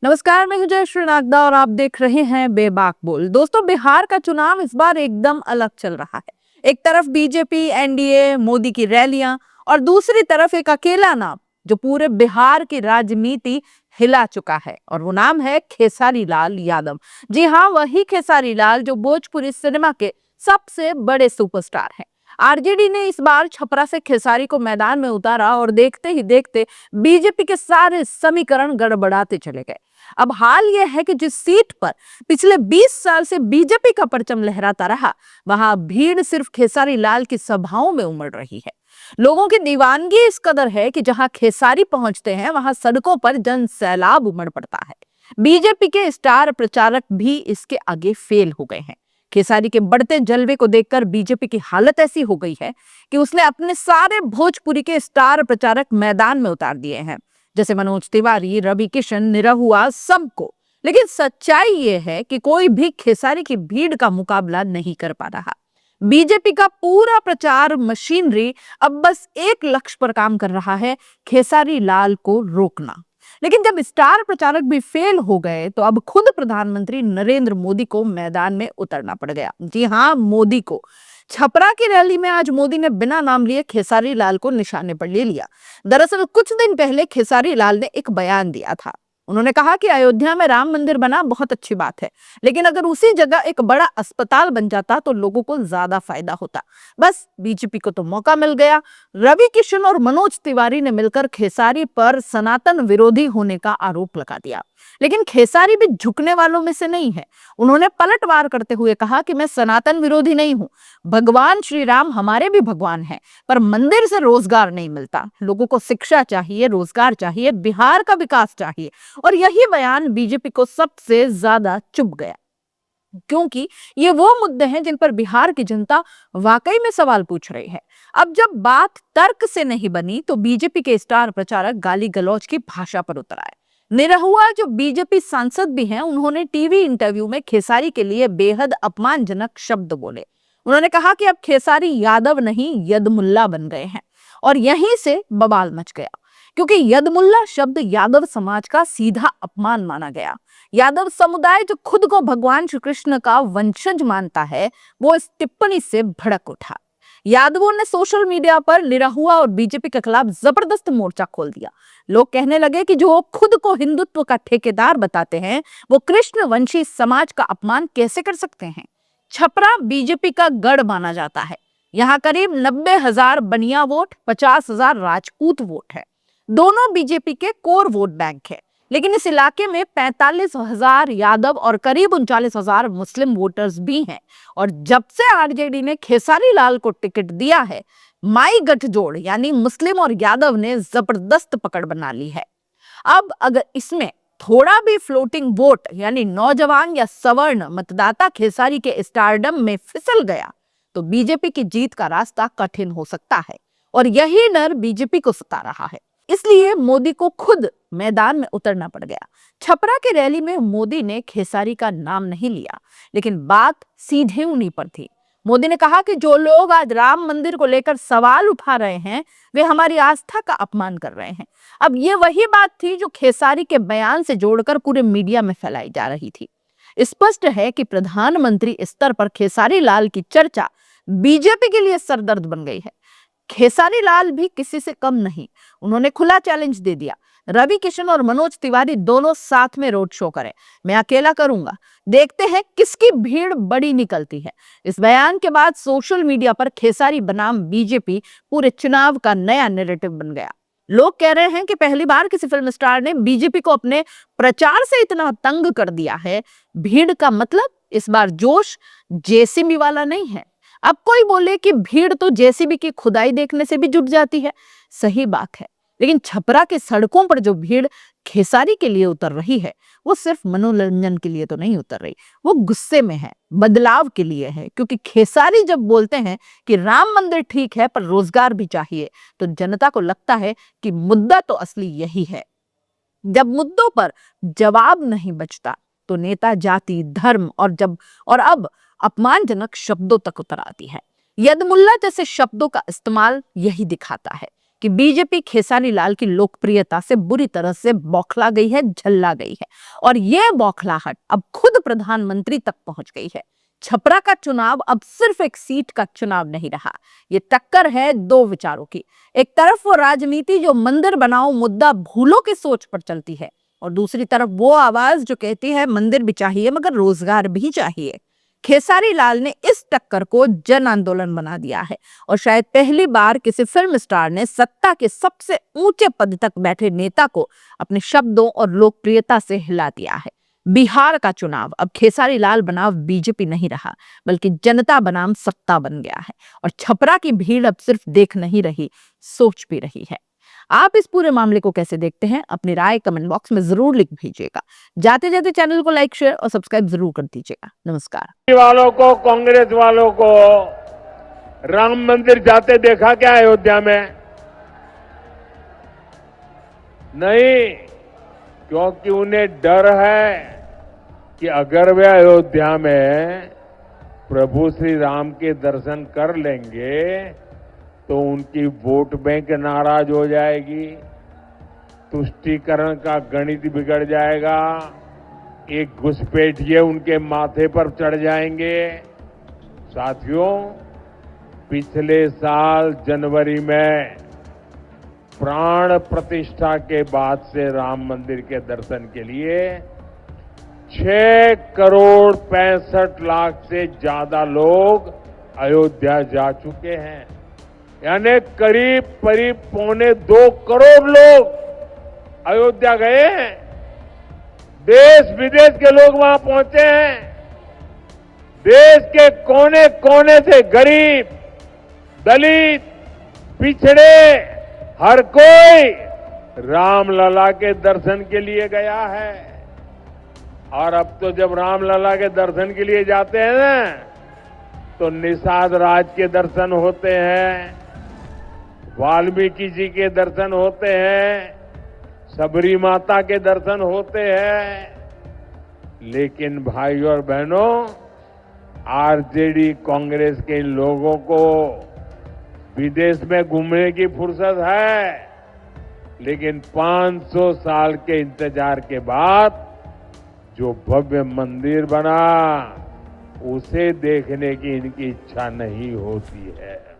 नमस्कार, मैं हूं जयश्री नागदा और आप देख रहे हैं बेबाक बोल। दोस्तों, बिहार का चुनाव इस बार एकदम अलग चल रहा है। एक तरफ बीजेपी, एनडीए, मोदी की रैलियां और दूसरी तरफ एक अकेला नाम जो पूरे बिहार की राजनीति हिला चुका है और वो नाम है खेसारी लाल यादव। जी हाँ, वही खेसारी लाल जो भोजपुरी सिनेमा के सबसे बड़े सुपरस्टार हैं। आरजेडी ने इस बार छपरा से खेसारी को मैदान में उतारा और देखते ही देखते बीजेपी के सारे समीकरण गड़बड़ाते चले गए। अब हाल यह है कि जिस सीट पर पिछले 20 साल से बीजेपी का परचम लहराता रहा, वहां भीड़ सिर्फ खेसारी लाल की सभाओं में उमड़ रही है। लोगों की दीवानगी इस कदर है कि जहां खेसारी पहुंचते हैं, वहां सड़कों पर जन सैलाब उमड़ पड़ता है। बीजेपी के स्टार प्रचारक भी इसके आगे फेल हो गए हैं। खेसारी के बढ़ते जलवे को देखकर बीजेपी की हालत ऐसी हो गई है कि उसने अपने सारे भोजपुरी के स्टार प्रचारक मैदान में उतार दिए हैं, जैसे मनोज तिवारी, रवि किशन, निरहुआ, सबको। लेकिन सच्चाई यह है कि कोई भी खेसारी की भीड़ का मुकाबला नहीं कर पा रहा। बीजेपी का पूरा प्रचार मशीनरी अब बस एक लक्ष्य पर काम कर रहा है, खेसारी लाल को रोकना। लेकिन जब स्टार प्रचारक भी फेल हो गए तो अब खुद प्रधानमंत्री नरेंद्र मोदी को मैदान में उतरना पड़ गया। जी हाँ, मोदी को। छपरा की रैली में आज मोदी ने बिना नाम लिए खेसारी लाल को निशाने पर ले लिया। दरअसल कुछ दिन पहले खेसारी लाल ने एक बयान दिया था। उन्होंने कहा कि अयोध्या में राम मंदिर बना बहुत अच्छी बात है, लेकिन अगर उसी जगह एक बड़ा अस्पताल बन जाता तो लोगों को ज्यादा फायदा होता। बस बीजेपी को तो मौका मिल गया। रवि किशन और मनोज तिवारी ने मिलकर खेसारी पर सनातन विरोधी होने का आरोप लगा दिया। लेकिन खेसारी भी झुकने वालों में से नहीं है। उन्होंने पलटवार करते हुए कहा कि मैं सनातन विरोधी नहीं हूं, भगवान श्री राम हमारे भी भगवान हैं, पर मंदिर से रोजगार नहीं मिलता। लोगों को शिक्षा चाहिए, रोजगार चाहिए, बिहार का विकास चाहिए। और यही बयान बीजेपी को सबसे ज्यादा चुभ गया, क्योंकि ये वो मुद्दे हैं जिन पर बिहार की जनता वाकई में सवाल पूछ रही है। अब जब बात तर्क से नहीं बनी तो बीजेपी के स्टार प्रचारक गाली गलौज की भाषा पर उतर आए। निरहुआ, जो बीजेपी सांसद भी हैं, उन्होंने टीवी इंटरव्यू में खेसारी के लिए बेहद अपमानजनक शब्द बोले। उन्होंने कहा कि अब खेसारी यादव नहीं, यदमुल्ला बन गए हैं। और यहीं से बवाल मच गया, क्योंकि यदमुल्ला शब्द यादव समाज का सीधा अपमान माना गया। यादव समुदाय, जो खुद को भगवान श्री कृष्ण का वंशज मानता है, वो इस टिप्पणी से भड़क उठा। यादवों ने सोशल मीडिया पर निरहुआ और बीजेपी के खिलाफ जबरदस्त मोर्चा खोल दिया। लोग कहने लगे कि जो खुद को हिंदुत्व का ठेकेदार बताते हैं, वो कृष्ण वंशी समाज का अपमान कैसे कर सकते हैं। छपरा बीजेपी का गढ़ माना जाता है। यहाँ करीब 90,000 बनिया वोट, 50,000 राजपूत वोट है। दोनों बीजेपी के कोर वोट बैंक है। लेकिन इस इलाके में 45,000 यादव और करीब 39,000 मुस्लिम वोटर्स भी हैं। और जब से आरजेडी ने खेसारी लाल को टिकट दिया है, माई गठजोड़ यानी मुस्लिम और यादव ने जबरदस्त पकड़ बना ली है। अब अगर इसमें थोड़ा भी फ्लोटिंग वोट यानी नौजवान या सवर्ण मतदाता खेसारी के स्टारडम में फिसल गया तो बीजेपी की जीत का रास्ता कठिन हो सकता है। और यही डर बीजेपी को सता रहा है। इसलिए मोदी को खुद मैदान में उतरना पड़ गया। छपरा की रैली में मोदी ने खेसारी का नाम नहीं लिया, लेकिन बात सीधे उन्हीं पर थी। मोदी ने कहा कि जो लोग आज राम मंदिर को लेकर सवाल उठा रहे हैं, वे हमारी आस्था का अपमान कर रहे हैं। अब ये वही बात थी जो खेसारी के बयान से जोड़कर पूरे मीडिया में फैलाई जा रही थी। स्पष्ट है कि प्रधानमंत्री स्तर पर खेसारी लाल की चर्चा बीजेपी के लिए सरदर्द बन गई है। खेसारी लाल भी किसी से कम नहीं। उन्होंने खुला चैलेंज दे दिया, रवि किशन और मनोज तिवारी दोनों साथ में रोड शो करें, मैं अकेला करूंगा, देखते हैं किसकी भीड़ बड़ी निकलती है। इस बयान के बाद सोशल मीडिया पर खेसारी बनाम बीजेपी पूरे चुनाव का नया नैरेटिव बन गया। लोग कह रहे हैं कि पहली बार किसी फिल्म स्टार ने बीजेपी को अपने प्रचार से इतना तंग कर दिया है। भीड़ का मतलब इस बार जोश जेसीबी वाला नहीं है। अब कोई बोले कि भीड़ तो जेसीबी की खुदाई देखने से भी जुट जाती है, सही बात है। लेकिन छपरा के सड़कों पर जो भीड़ खेसारी के लिए उतर रही है, वो सिर्फ मनोरंजन के लिए तो नहीं उतर रही, वो गुस्से में है, बदलाव के लिए है। क्योंकि खेसारी जब बोलते हैं कि राम मंदिर ठीक है पर रोजगार भी चाहिए, तो जनता को लगता है कि मुद्दा तो असली यही है। जब मुद्दों पर जवाब नहीं बचता तो नेता जाति, धर्म और अब अपमानजनक शब्दों तक उतर आती है। यदमुल्ला जैसे शब्दों का इस्तेमाल यही दिखाता है कि बीजेपी खेसारी लाल की लोकप्रियता से बुरी तरह से बौखला गई है, झल्ला गई है और यह बौखलाहट अब खुद प्रधानमंत्री तक पहुंच गई है। छपरा का चुनाव अब सिर्फ एक सीट का चुनाव नहीं रहा, ये टक्कर है दो विचारों की। एक तरफ वो राजनीति जो मंदिर बनाओ मुद्दा भूलो की सोच पर चलती है और दूसरी तरफ वो आवाज जो कहती है मंदिर भी चाहिए मगर रोजगार भी चाहिए। खेसारी लाल ने इस टक्कर को जन आंदोलन बना दिया है और शायद पहली बार किसी फिल्म स्टार ने सत्ता के सबसे ऊंचे पद तक बैठे नेता को अपने शब्दों और लोकप्रियता से हिला दिया है। बिहार का चुनाव अब खेसारी लाल बनाम बीजेपी नहीं रहा, बल्कि जनता बनाम सत्ता बन गया है और छपरा की भीड़ अब सिर्फ देख नहीं रही, सोच भी रही है। आप इस पूरे मामले को कैसे देखते हैं? अपनी राय कमेंट बॉक्स में जरूर लिख भेजिएगा। जाते जाते चैनल को लाइक, शेयर और सब्सक्राइब जरूर कर दीजिएगा। नमस्कार। वालों को, कांग्रेस वालों को राम मंदिर जाते देखा क्या अयोध्या में? नहीं, क्योंकि उन्हें डर है कि अगर वे अयोध्या में प्रभु श्री राम के दर्शन कर लेंगे तो उनकी वोट बैंक नाराज हो जाएगी, तुष्टीकरण का गणित बिगड़ जाएगा, एक घुसपैठिए उनके माथे पर चढ़ जाएंगे। साथियों, पिछले साल जनवरी में प्राण प्रतिष्ठा के बाद से राम मंदिर के दर्शन के लिए 6 करोड़ 65 लाख से ज्यादा लोग अयोध्या जा चुके हैं, यानी करीब 2.25 करोड़ लोग अयोध्या गए हैं। देश विदेश के लोग वहां पहुंचे हैं। देश के कोने कोने से गरीब, दलित, पिछड़े हर कोई रामलला के दर्शन के लिए गया है। और अब तो जब रामलला के दर्शन के लिए जाते हैं ना, तो निषाद राज के दर्शन होते हैं, वाल्मीकि जी के दर्शन होते हैं, सबरी माता के दर्शन होते हैं। लेकिन भाइयों और बहनों, आरजेडी कांग्रेस के इन लोगों को विदेश में घूमने की फुर्सत है, लेकिन 500 साल के इंतजार के बाद जो भव्य मंदिर बना उसे देखने की इनकी इच्छा नहीं होती है।